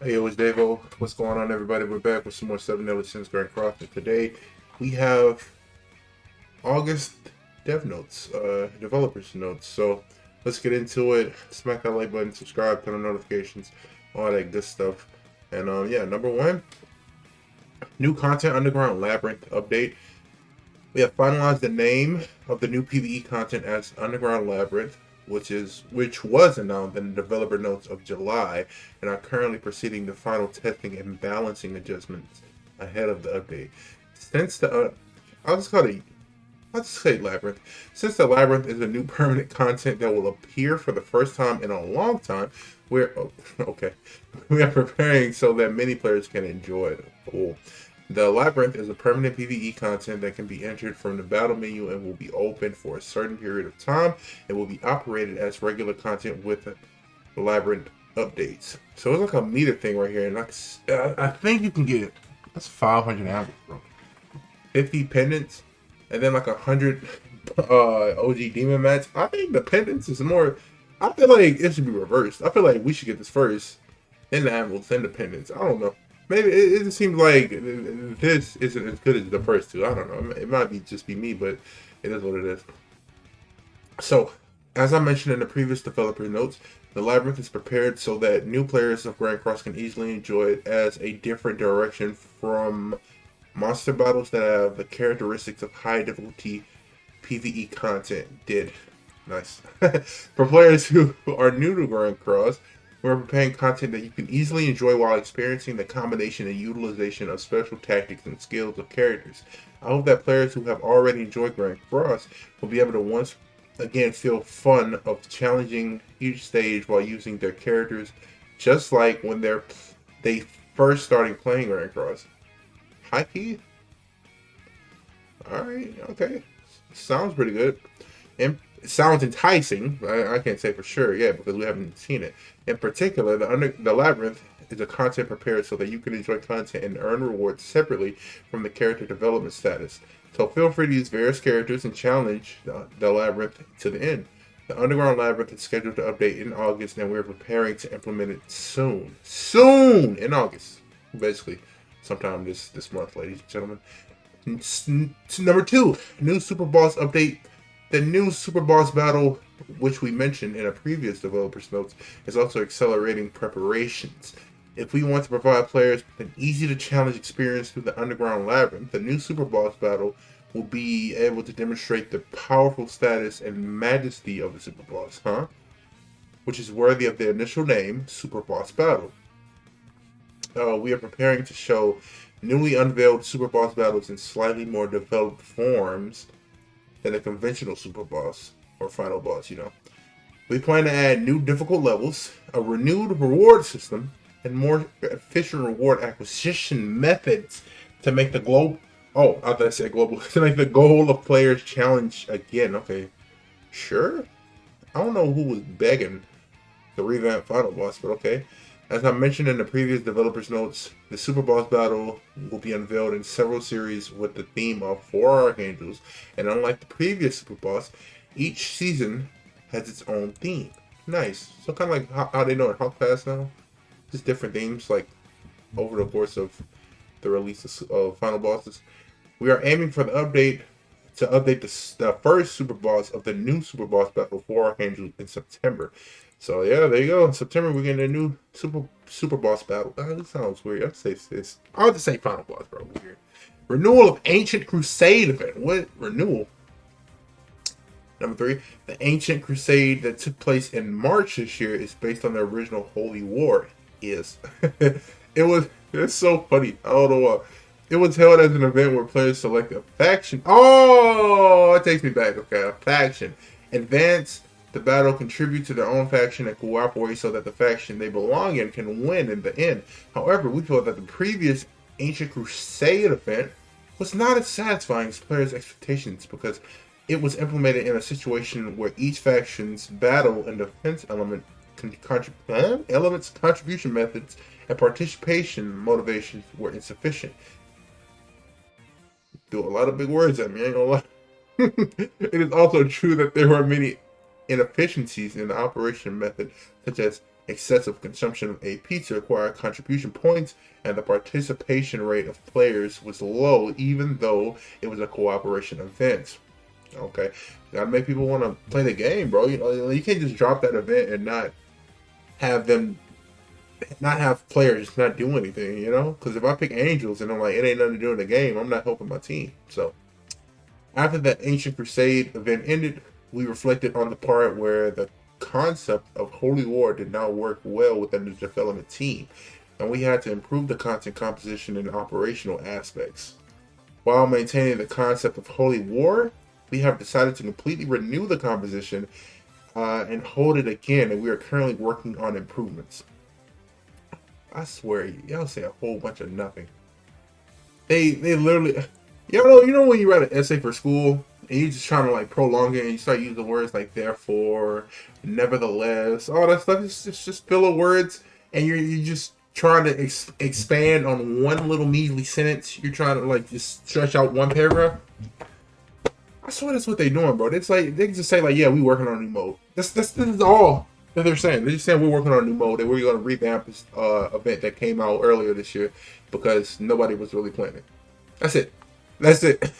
Hey, it was Davo. What's going on, everybody? We're back with some more 7 Daily Sins Grand Cross. And today we have August dev notes, developers notes. So let's get into it. Smack that like button, subscribe, turn on notifications, all that good stuff. And yeah, number one, new content Underground Labyrinth update. We have finalized the name of the new PVE content as Underground Labyrinth, which was announced in the developer notes of July, and are currently proceeding to final testing and balancing adjustments ahead of the update. Since the I'll just call it I'll just say Labyrinth. Since the Labyrinth is a new permanent content that will appear for the first time in a long time, we're okay. We are preparing so that many players can enjoy it. Cool. The Labyrinth is a permanent PvE content that can be entered from the battle menu and will be open for a certain period of time and will be operated as regular content with the Labyrinth updates. So it's like a meter thing right here, and I think you can get that's 500 apples, bro. 50 pendants, and then like 100 OG demon mats. I think the pendants is more. I feel like it should be reversed. I feel like we should get this first, then the apples, then the pendants. I don't know. Maybe it just seems like this isn't as good as the first two. I don't know. It might be just be me, but it is what it is. So, as I mentioned in the previous developer notes, the Labyrinth is prepared so that new players of Grand Cross can easily enjoy it as a different direction from monster battles that have the characteristics of high difficulty PvE content did. Nice. For players who are new to Grand Cross, we're preparing content that you can easily enjoy while experiencing the combination and utilization of special tactics and skills of characters. I hope that players who have already enjoyed Grand Cross will be able to once again feel fun of challenging each stage while using their characters, just like when they first started playing Grand Cross. High key? Alright, okay. Sounds pretty good. And it sounds enticing. I can't say for sure yet because we haven't seen it. In particular, the Labyrinth is a content prepared so that you can enjoy content and earn rewards separately from the character development status. So feel free to use various characters and challenge the Labyrinth to the end. The Underground Labyrinth is scheduled to update in August, and we're preparing to implement it soon. Soon in August, basically, sometime this month, ladies and gentlemen. Number two, new Super Boss update. The new Super Boss battle, which we mentioned in a previous developer's notes, is also accelerating preparations. If we want to provide players with an easy to challenge experience through the Underground Labyrinth, the new Super Boss battle will be able to demonstrate the powerful status and majesty of the Super Boss, which is worthy of the initial name, Super Boss Battle. We are preparing to show newly unveiled Super Boss battles in slightly more developed forms than a conventional Super Boss or Final Boss, We plan to add new difficult levels, a renewed reward system, and more efficient reward acquisition methods to make the global. Oh, I thought I said global. To make the goal of players challenge again. Okay, sure. I don't know who was begging to revamp Final Boss, but okay. As I mentioned in the previous developer's notes, the Super Boss battle will be unveiled in several series with the theme of 4 Archangels, and unlike the previous Super Boss, each season has its own theme. Nice. So kind of like how they know in Hawk Pass now? Just different themes, like over the course of the release of Final Bosses. We are aiming for the update to update the first Super Boss of the new Super Boss battle 4 Archangels in September. So yeah, there you go. In September we're getting a new Super Boss battle. This sounds weird. I'll just say Final Boss, bro. Weird. Renewal of Ancient Crusade event. What renewal? Number 3, the Ancient Crusade that took place in March this year is based on the original Holy War. It's so funny. I don't know why. It was held as an event where players select a faction. Oh, it takes me back. Okay, a faction. Advance the battle, contribute to their own faction, and cooperate so that the faction they belong in can win in the end. However, we feel that the previous Ancient Crusade event was not as satisfying as players' expectations because it was implemented in a situation where each faction's battle and defense elements, contribution methods, and participation motivations were insufficient. Do a lot of big words at me, I ain't gonna lie. It is also true that there were many inefficiencies in the operation method, such as excessive consumption of AP to acquire contribution points, and the participation rate of players was low, even though it was a cooperation event. Okay, gotta make people want to play the game, bro. You know, you can't just drop that event and have them not have players not do anything, you know? Because if I pick Angels and I'm like, it ain't nothing to do in the game, I'm not helping my team. So, after that Ancient Crusade event ended, we reflected on the part where the concept of Holy War did not work well within the development team, and we had to improve the content composition and operational aspects. While maintaining the concept of Holy War, we have decided to completely renew the composition and hold it again, and we are currently working on improvements. I swear, y'all say a whole bunch of nothing. They literally, you know when you write an essay for school and you're just trying to like prolong it and you start using words like therefore, nevertheless, all that stuff. It's just filler words, and you're just trying to expand on one little measly sentence. You're trying to like just stretch out one paragraph. I swear that's what they're doing, bro. It's like they just say like, yeah, we working on a new mode. This is all that they're saying. They're just saying we're working on a new mode and we're going to revamp this event that came out earlier this year because nobody was really playing it. That's it. That's it.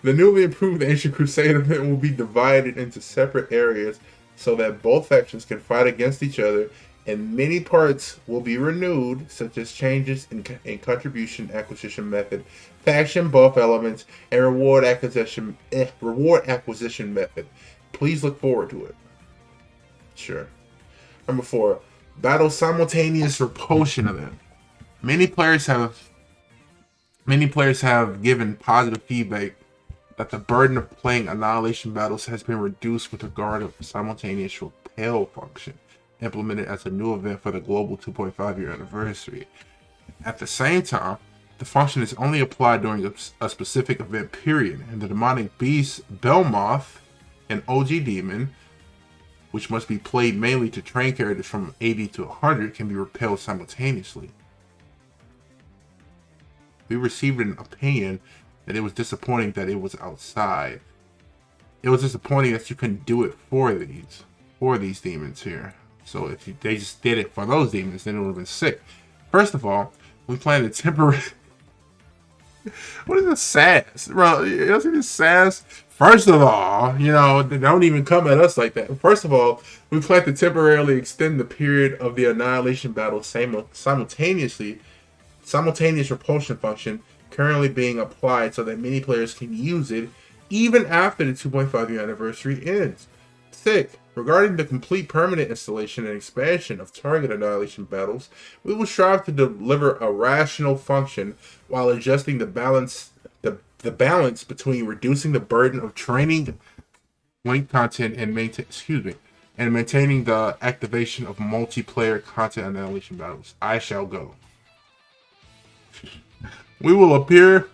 The newly improved Ancient Crusade event will be divided into separate areas so that both factions can fight against each other, and many parts will be renewed, such as changes in contribution acquisition method, faction buff elements, and reward acquisition method. Please look forward to it. Sure. Number 4, battle simultaneous repulsion event. Many players have given positive feedback that the burden of playing Annihilation battles has been reduced with regard to simultaneous repel function, implemented as a new event for the global 2.5 year anniversary. At the same time, the function is only applied during a specific event period, and the demonic beast Belmoth, an OG demon, which must be played mainly to train characters from 80 to 100, can be repelled simultaneously. We received an opinion that it was disappointing that it was outside. It was disappointing that you couldn't do it for these demons here. So if they just did it for those demons, then it would have been sick. First of all, we plan to temporary. What is this sass, bro? You see this sass? First of all, they don't even come at us like that. First of all, we plan to temporarily extend the period of the Annihilation battle simultaneous repulsion function currently being applied so that many players can use it even after the 2.5 year anniversary ends. Sick. Regarding the complete permanent installation and expansion of target Annihilation battles, we will strive to deliver a rational function while adjusting the balance between reducing the burden of training link content and maintaining the activation of multiplayer content Annihilation battles. I shall go. We will prepare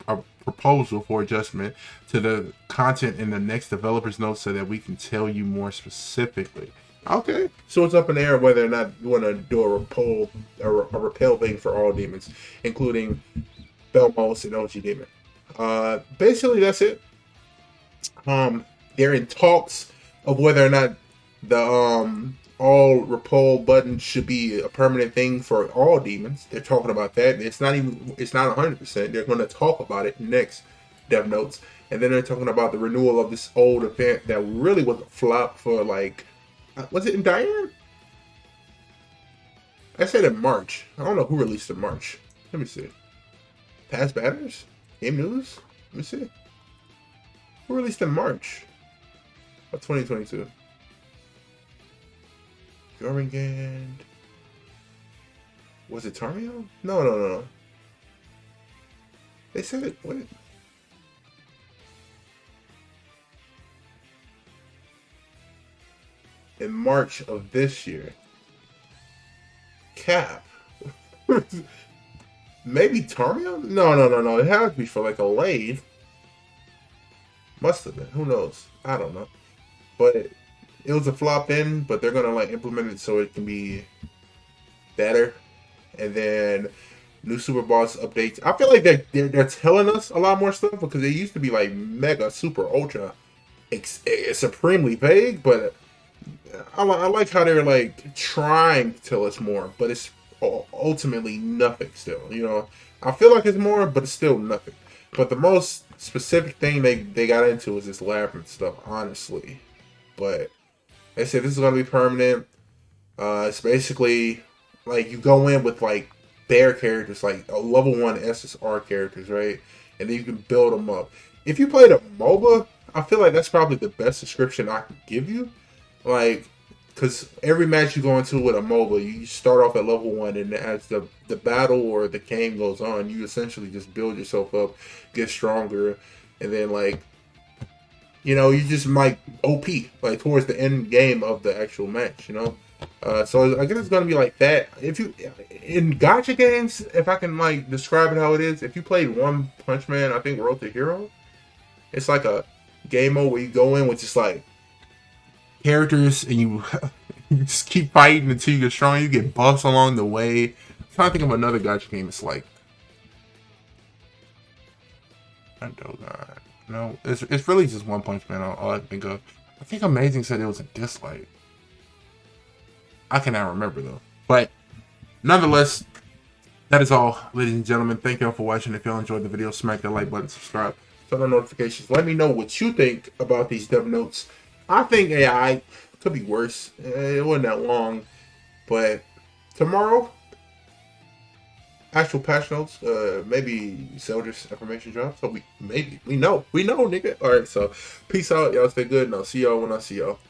a proposal for adjustment to the content in the next developer's notes so that we can tell you more specifically. Okay, so it's up in the air whether or not you want to do a repel thing for all demons, including Belmos and OG Demon. Basically, that's it. They're in talks of whether or not the all repel button should be a permanent thing for all demons. They're talking about that. It's not 100%. They're going to talk about it next dev notes, and then they're talking about the renewal of this old event that really was a flop for was it in Diane? I said in March. I don't know who released in March. Let me see. Past Batters? Game News? Let me see. Who released in March of 2022? Jormungand. Was it Tarmio? No. They said it. What? In March of this year. Cap. Maybe Tarmio? No. It had to be for a lathe. Must have been. Who knows? I don't know. But it was a flop then, but they're gonna implement it so it can be better. And then new super boss updates. I feel like they're telling us a lot more stuff because it used to be mega super ultra supremely vague, but I like how they're like trying to tell us more, but it's ultimately nothing still. You know, I feel like it's more, but it's still nothing. But the most specific thing they got into is this labyrinth stuff, honestly. But they said this is gonna be permanent. It's basically like you go in with like bear characters, like a level 1 SSR characters, right? And then you can build them up. If you played a MOBA, I feel like that's probably the best description I can give you. Like, because every match you go into with a MOBA, you start off at level 1, and as the battle or the game goes on, you essentially just build yourself up, get stronger, and then like you just might OP like towards the end game of the actual match, So I guess it's gonna be like that. If you in gotcha games, if I can like describe it how it is, if you played One Punch Man, I think Road to Hero, it's like a game mode where you go in with just like characters and you you just keep fighting until you get strong. You get buffs along the way. I'm trying to think of another gotcha game. It's like I don't know. No, it's really just One Punch Man. All I can think of. I think Amazing said it was a dislike. I cannot remember though. But nonetheless, that is all, ladies and gentlemen. Thank y'all for watching. If y'all enjoyed the video, smack that like button, subscribe, turn on notifications. Let me know what you think about these dev notes. I think AI could be worse. It wasn't that long, but tomorrow, actual patch notes, maybe Soldier's information drop. So we know, nigga. All right, so peace out, y'all. Stay good, and I'll see y'all when I see y'all.